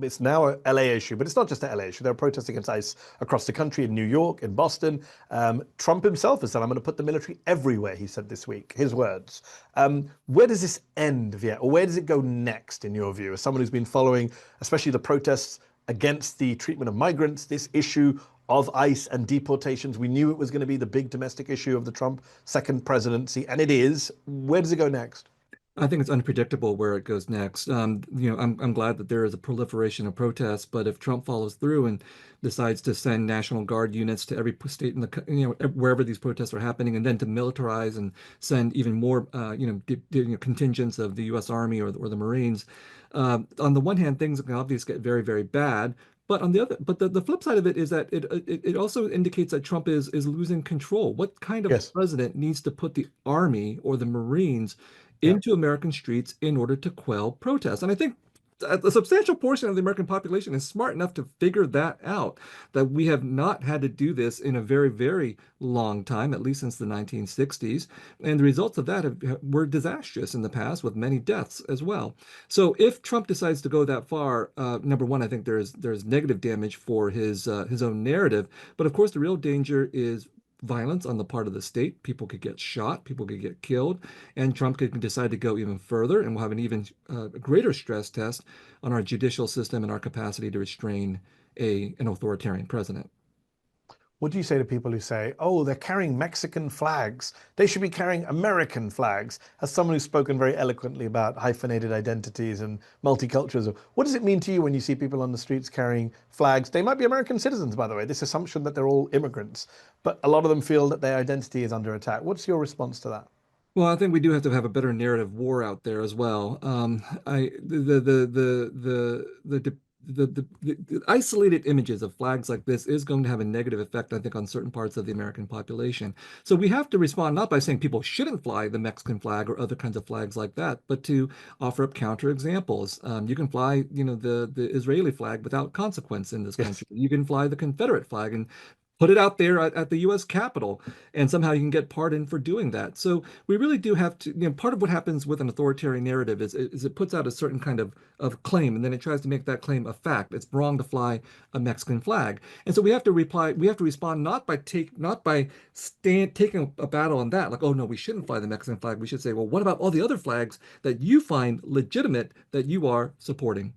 It's now a LA issue, but it's not just a LA issue. There are protests against ICE across the country in New York, in Boston. Trump himself has said, I'm going to put the military everywhere, he said this week, his words. Where does this end, Viet? Or where does it go next, in your view? As someone who's been following, especially the protests against the treatment of migrants, this issue of ICE and deportations, we knew it was going to be the big domestic issue of the Trump second presidency, and it is. Where does it go next? I think it's unpredictable where it goes next. I'm glad that there is a proliferation of protests, but if Trump follows through and decides to send National Guard units to every state in wherever these protests are happening, and then to militarize and send even more, contingents of the U.S. Army or the Marines, on the one hand, things can obviously get very, very bad. But on the other, but the flip side of it is that it also indicates that Trump is losing control. What kind of Yes. president needs to put the Army or the Marines Yeah. into American streets in order to quell protests? And I think a substantial portion of the American population is smart enough to figure that out, that we have not had to do this in a very, very long time, at least since the 1960s. And the results of that were disastrous in the past, with many deaths as well. So if Trump decides to go that far, number one, I think there's negative damage for his own narrative. But of course, the real danger is violence on the part of the state. People could get shot, people could get killed, and Trump could decide to go even further, and we'll have an even greater stress test on our judicial system and our capacity to restrain an authoritarian president. What do you say to people who say, oh, they're carrying Mexican flags? They should be carrying American flags. As someone who's spoken very eloquently about hyphenated identities and multiculturalism, what does it mean to you when you see people on the streets carrying flags? They might be American citizens, by the way, this assumption that they're all immigrants, but a lot of them feel that their identity is under attack. What's your response to that? Well, I think we do have to have a better narrative war out there as well. I the isolated images of flags like this is going to have a negative effect, I think, on certain parts of the American population. So we have to respond not by saying people shouldn't fly the Mexican flag or other kinds of flags like that, but to offer up counter examples. You can fly, the Israeli flag without consequence in this Yes. country. You can fly the Confederate flag and put it out there at the U.S. Capitol, and somehow you can get pardoned for doing that. So we really do have to, part of what happens with an authoritarian narrative is it puts out a certain kind of claim, and then it tries to make that claim a fact. It's wrong to fly a Mexican flag. And so we have to respond not by taking a battle on that, like, oh no, we shouldn't fly the Mexican flag. We should say, well, what about all the other flags that you find legitimate that you are supporting?